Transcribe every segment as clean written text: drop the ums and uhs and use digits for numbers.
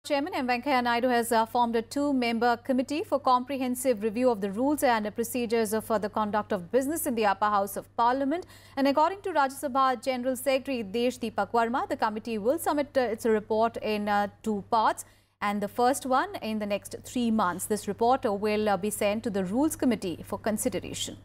Chairman M. Venkaiah Naidu has formed a two-member committee for comprehensive review of the rules and procedures for the conduct of business in the upper house of Parliament. And according to Rajya Sabha General Secretary Desh Deepak Verma, the committee will submit its report in two parts, and the first one in the next 3 months. This report will be sent to the Rules Committee for consideration.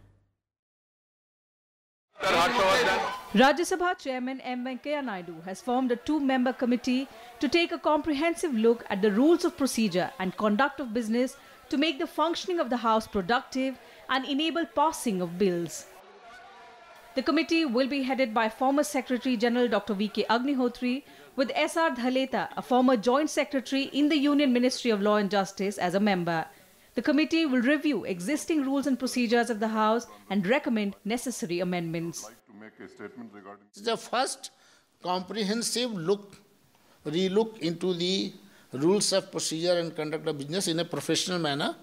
Rajya Sabha Chairman M. Venkaiah Naidu has formed a two-member committee to take a comprehensive look at the rules of procedure and conduct of business to make the functioning of the House productive and enable passing of bills. The committee will be headed by former Secretary General Dr. V.K. Agnihotri, with S.R. Dhaleta, a former Joint Secretary in the Union Ministry of Law and Justice, as a member. The committee will review existing rules and procedures of the House and recommend necessary amendments. The first comprehensive relook into the rules of procedure and conduct of business in a professional manner,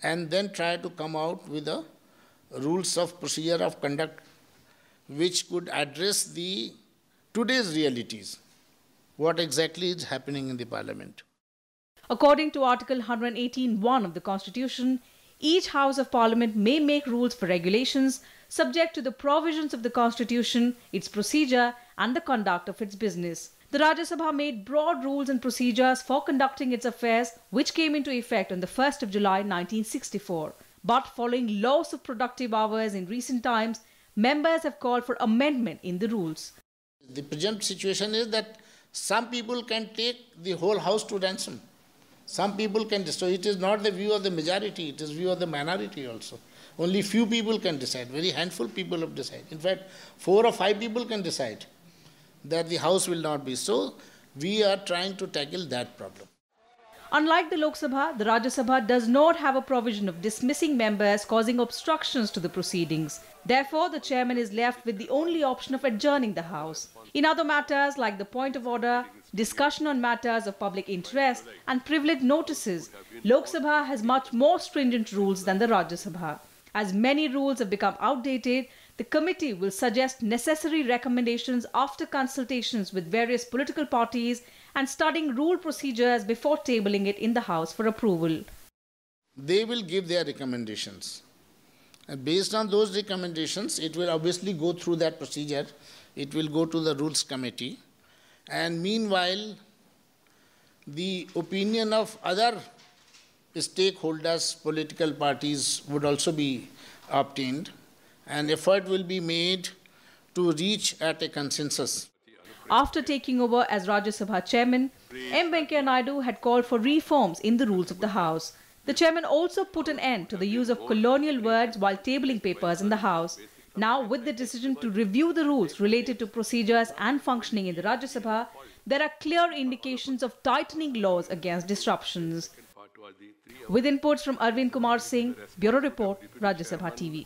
and then try to come out with the rules of procedure of conduct which could address the today's realities, what exactly is happening in the Parliament. According to Article 118(1) of the Constitution, each House of Parliament may make rules for regulations subject to the provisions of the Constitution, its procedure and the conduct of its business. The Rajya Sabha made broad rules and procedures for conducting its affairs, which came into effect on the 1st of July 1964. But following loss of productive hours in recent times, members have called for amendment in the rules. The present situation is that some people can take the whole House to ransom. Some people can destroy. It is not the view of the majority, it is the view of the minority also. Only few people can decide, very handful people have decided. In fact, 4 or 5 people can decide that the House will not be. So, we are trying to tackle that problem. Unlike the Lok Sabha, the Rajya Sabha does not have a provision of dismissing members causing obstructions to the proceedings. Therefore, the chairman is left with the only option of adjourning the House. In other matters like the point of order, discussion on matters of public interest and privilege notices, Lok Sabha has much more stringent rules than the Rajya Sabha. As many rules have become outdated, the committee will suggest necessary recommendations after consultations with various political parties and studying rule procedures before tabling it in the House for approval. They will give their recommendations. And based on those recommendations, it will obviously go through that procedure. It will go to the Rules Committee. And meanwhile, the opinion of other stakeholders, political parties would also be obtained, and effort will be made to reach at a consensus. After taking over as Rajya Sabha chairman, M. Venkaiah Naidu had called for reforms in the rules of the House. The chairman also put an end to the use of colonial words while tabling papers in the House. Now, with the decision to review the rules related to procedures and functioning in the Rajya Sabha, there are clear indications of tightening laws against disruptions. With inputs from Arvind Kumar Singh, Bureau Report, Rajya Sabha TV.